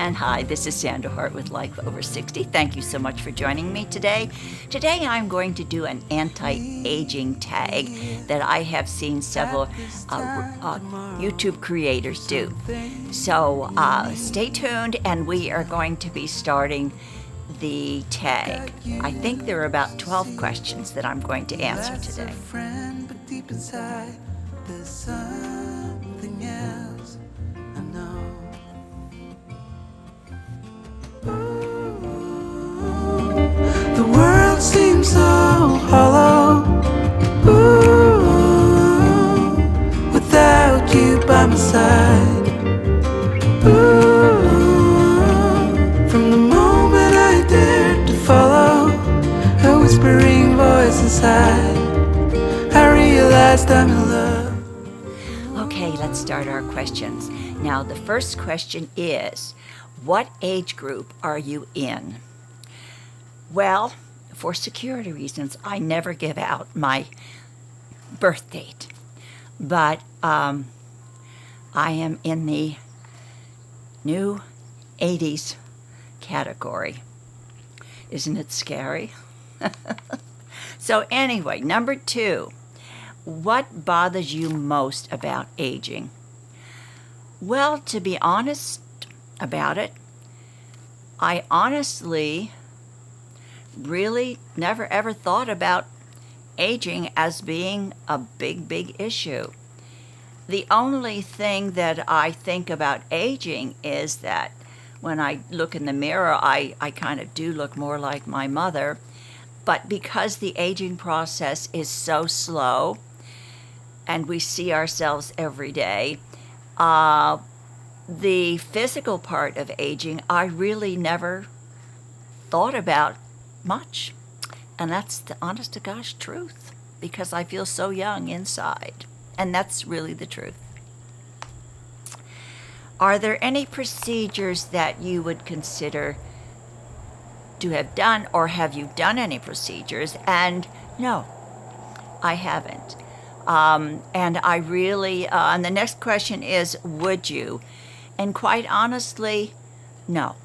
And hi, this is Sandra Hart with Life Over 60. Thank you so much for joining me today. Today I'm going to do an anti-aging tag that I have seen several YouTube creators do. So stay tuned, and we are going to be starting the tag. I think there are about 12 questions that I'm going to answer today. There's something else I know. Ooh, the world seems so hollow. Ooh, without you by my side. Ooh, from the moment I dared to follow a whispering voice inside, I realized I'm in love. Okay, let's start our questions. Now, the first question is, what age group are you in? Well, for security reasons, I never give out my birth date. But I am in the new 80s category. Isn't it scary? So anyway, number 2. What bothers you most about aging? Well, to be honest about it, I honestly really never ever thought about aging as being a big issue. The only thing that I think about aging is that when I look in the mirror, I kind of do look more like my mother. But because the aging process is so slow, and we see ourselves every day, the physical part of aging, I really never thought about much. And that's the honest to gosh truth, because I feel so young inside. And that's really the truth. Are there any procedures that you would consider to have done, or have you done any procedures? And no, I haven't. And I really, and the next question is, would you? And quite honestly, no.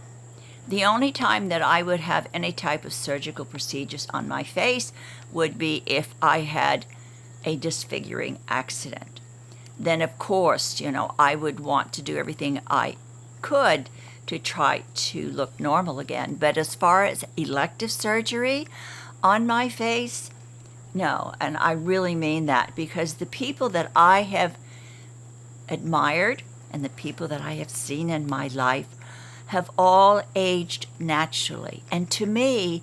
The only time that I would have any type of surgical procedures on my face would be if I had a disfiguring accident. Then, of course, I would want to do everything I could to try to look normal again. But as far as elective surgery on my face, no, and I really mean that, because the people that I have admired and the people that I have seen in my life have all aged naturally. And to me,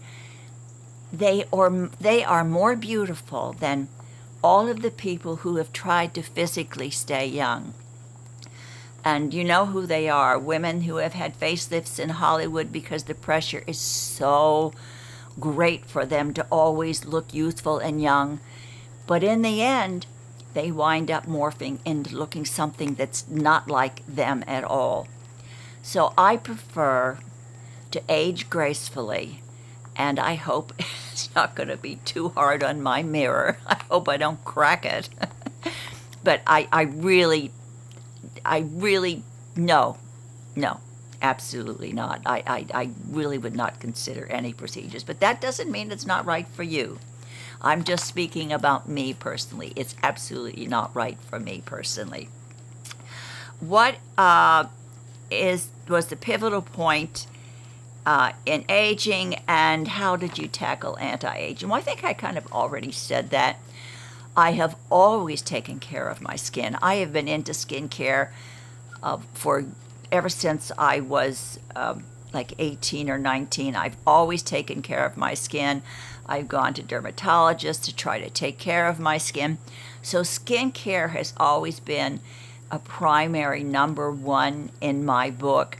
they are more beautiful than all of the people who have tried to physically stay young. And you know who they are, women who have had facelifts in Hollywood because the pressure is so great for them to always look youthful and young. But in the end, they wind up morphing into looking something that's not like them at all. So I prefer to age gracefully, and I hope it's not going to be too hard on my mirror. I hope I don't crack it. But I really, no. Absolutely not. I really would not consider any procedures. But that doesn't mean it's not right for you. I'm just speaking about me personally. It's absolutely not right for me personally. What was the pivotal point in aging, and how did you tackle anti-aging? Well, I think I kind of already said that. I have always taken care of my skin. I have been into skincare for ever since I was like 18 or 19. I've always taken care of my skin. I've gone to dermatologists to try to take care of my skin. So skincare has always been a primary number one in my book.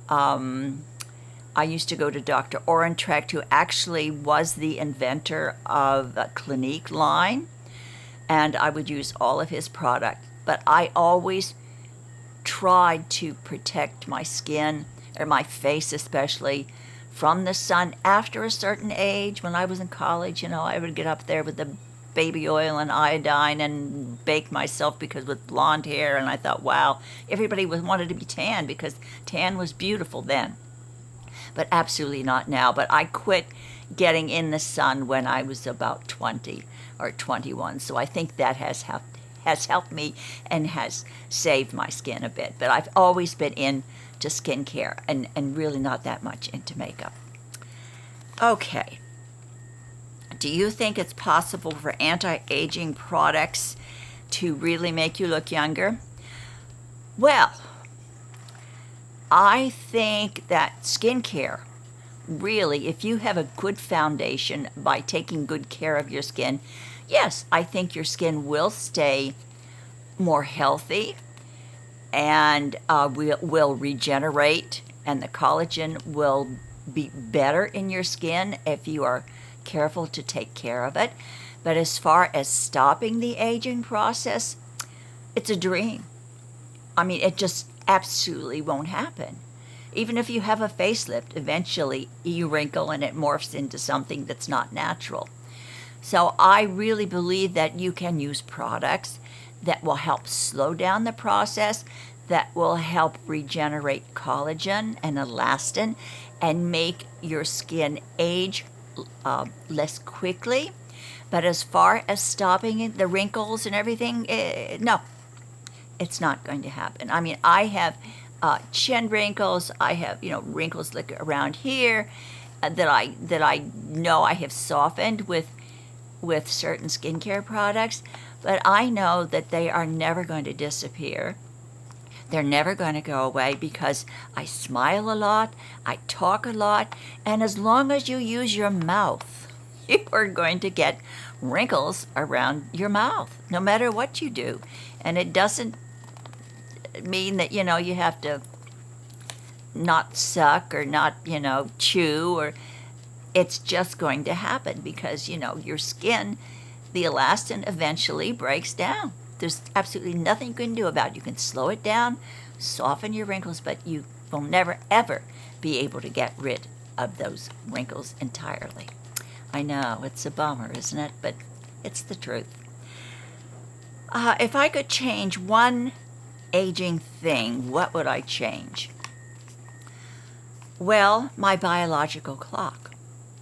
I used to go to Dr. Orentrecht, who actually was the inventor of the Clinique line, and I would use all of his product. But I always tried to protect my skin, or my face especially, from the sun after a certain age. When I was in college, I would get up there with the baby oil and iodine and bake myself because with blonde hair. And I thought, wow, everybody wanted to be tan because tan was beautiful then. But absolutely not now. But I quit getting in the sun when I was about 20 or 21. So I think that has helped me and has saved my skin a bit. But I've always been into skincare and really not that much into makeup. Okay. Do you think it's possible for anti-aging products to really make you look younger? Well, I think that skincare, really, if you have a good foundation by taking good care of your skin, yes, I think your skin will stay more healthy and will regenerate, and the collagen will be better in your skin if you are careful to take care of it. But as far as stopping the aging process, it's a dream. I mean, it just absolutely won't happen. Even if you have a facelift, eventually you wrinkle and it morphs into something that's not natural. So I really believe that you can use products that will help slow down the process, that will help regenerate collagen and elastin and make your skin age less quickly. But as far as stopping the wrinkles and everything, no, it's not going to happen. I mean, I have chin wrinkles. I have, wrinkles like around here that I know I have softened with certain skincare products, but I know that they are never going to disappear. They're never going to go away because I smile a lot, I talk a lot, and as long as you use your mouth, you are going to get wrinkles around your mouth, no matter what you do. And it doesn't mean that, you have to not suck or not, chew, or it's just going to happen because, your skin, the elastin eventually breaks down. There's absolutely nothing you can do about it. You can slow it down, soften your wrinkles, but you will never, ever be able to get rid of those wrinkles entirely. I know, it's a bummer, isn't it? But it's the truth. If I could change one aging thing, what would I change? Well, my biological clock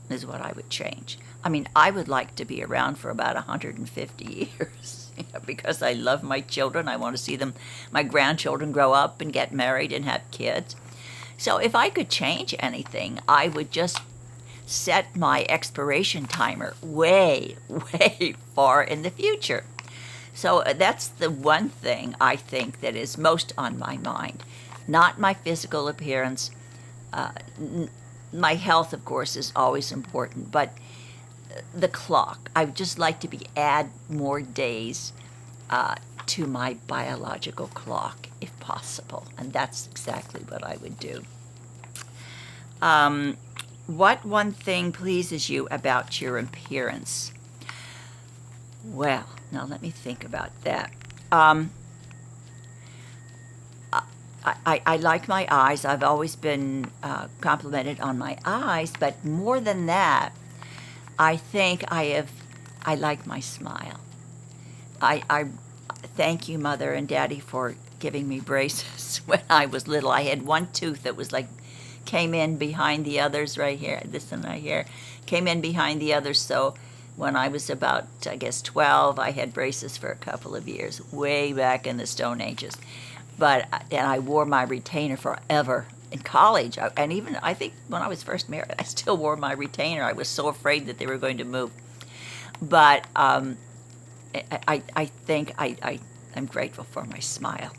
is what I would change. I mean, I would like to be around for about 150 years. Because I love my children. I want to see my grandchildren grow up and get married and have kids. So if I could change anything, I would just set my expiration timer way, way far in the future. So that's the one thing I think that is most on my mind. Not my physical appearance. My health, of course, is always important, but the clock. I would just like to add more days to my biological clock, if possible, and that's exactly what I would do. What one thing pleases you about your appearance? Well, now let me think about that. I like my eyes. I've always been complimented on my eyes, but more than that, I think I like my smile. I thank you, Mother and Daddy, for giving me braces when I was little. I had one tooth that was came in behind the others right here. This one right here came in behind the others. So when I was about, 12, I had braces for a couple of years, way back in the Stone Ages. And I wore my retainer forever. In college, and even I think when I was first married, I still wore my retainer. I was so afraid that they were going to move. But I think I'm grateful for my smile.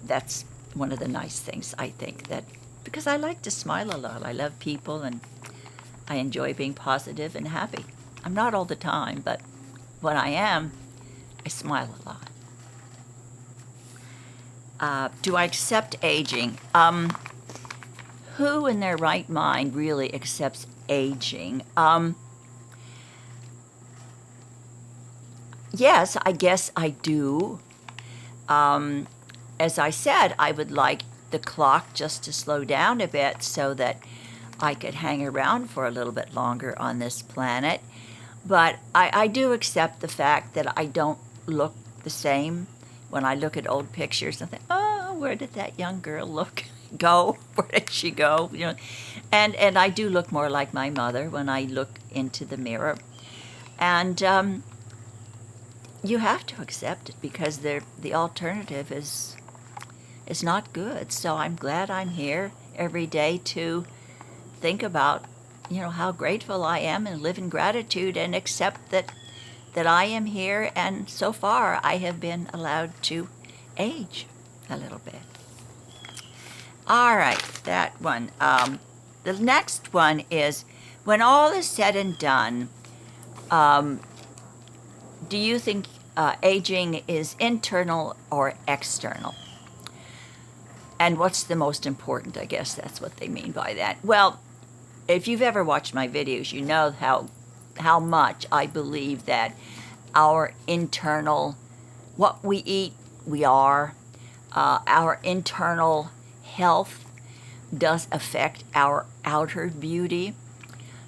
That's one of the nice things, I think, that because I like to smile a lot. I love people and I enjoy being positive and happy. I'm not all the time, but when I am, I smile a lot. Do I accept aging? Who in their right mind really accepts aging? Yes, I guess I do. As I said, I would like the clock just to slow down a bit so that I could hang around for a little bit longer on this planet. But I do accept the fact that I don't look the same when I look at old pictures and think, oh, where did that young girl go? Where did she go? You know, and I do look more like my mother when I look into the mirror. And you have to accept it because the alternative is not good. So I'm glad I'm here every day to think about, you know, how grateful I am and live in gratitude and accept that I am here, and so far I have been allowed to age a little bit. All right, that one. The next one is, when all is said and done, do you think aging is internal or external? And what's the most important? I guess that's what they mean by that. Well, if you've ever watched my videos, you know how much I believe that our internal, what we eat, we are, our internal health does affect our outer beauty.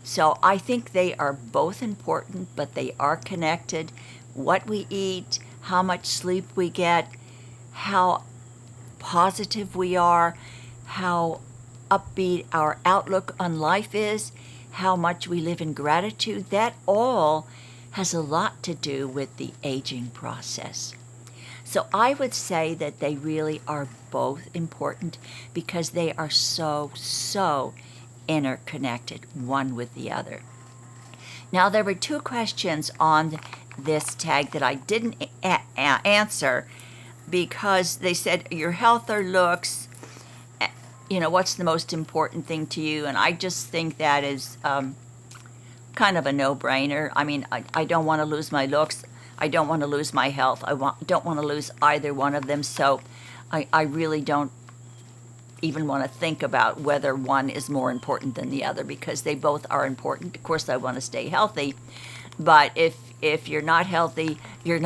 So I think they are both important, but they are connected. What we eat, how much sleep we get, how positive we are, how upbeat our outlook on life is, how much we live in gratitude, that all has a lot to do with the aging process. So I would say that they really are both important because they are so interconnected, one with the other. Now, there were two questions on this tag that I didn't answer because they said your health or looks, you know, what's the most important thing to you? And I just think that is kind of a no-brainer. I mean, I don't want to lose my looks. I don't want to lose my health. Don't want to lose either one of them. So I really don't even want to think about whether one is more important than the other because they both are important. Of course, I want to stay healthy. But if you're not healthy, your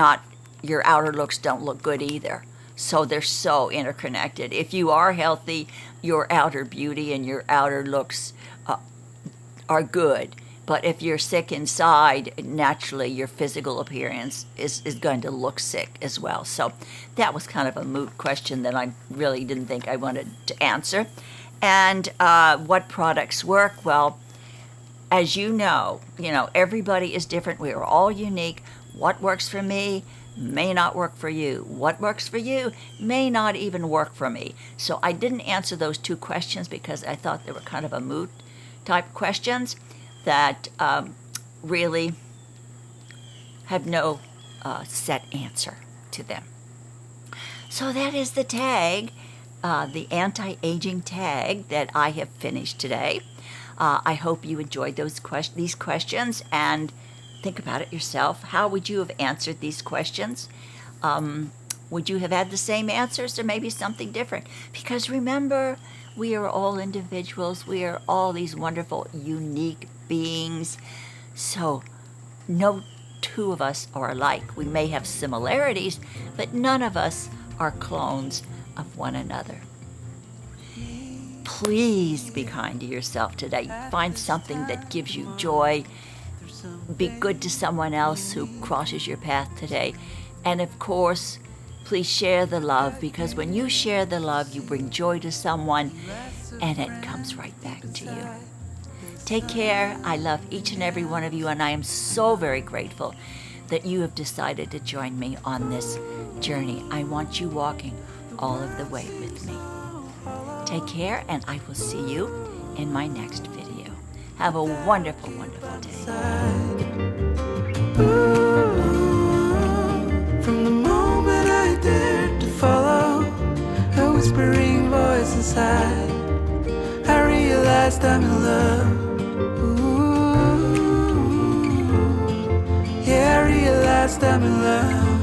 outer looks don't look good either. So they're so interconnected. If you are healthy, your outer beauty and your outer looks are good. But if you're sick inside, naturally your physical appearance is going to look sick as well. So that was kind of a moot question that I really didn't think I wanted to answer. And what products work? Well, as you know, everybody is different. We are all unique. What works for me may not work for you. What works for you may not even work for me. So I didn't answer those two questions because I thought they were kind of a moot type questions that really have no set answer to them. So that is the tag, the anti-aging tag that I have finished today. I hope you enjoyed these questions and think about it yourself. How would you have answered these questions? Would you have had the same answers or maybe something different? Because remember, we are all individuals. We are all these wonderful, unique beings. So no two of us are alike. We may have similarities, but none of us are clones of one another. Please be kind to yourself today. Find something that gives you joy. Be good to someone else who crosses your path today. And of course, please share the love, because when you share the love, you bring joy to someone and it comes right back to you. Take care. I love each and every one of you, and I am so very grateful that you have decided to join me on this journey. I want you walking all of the way with me. Take care, and I will see you in my next video. Have a wonderful, wonderful day. From the moment I dared to follow a whispering voice inside, I realized I'm in love. Ooh, yeah, I realized I'm in love.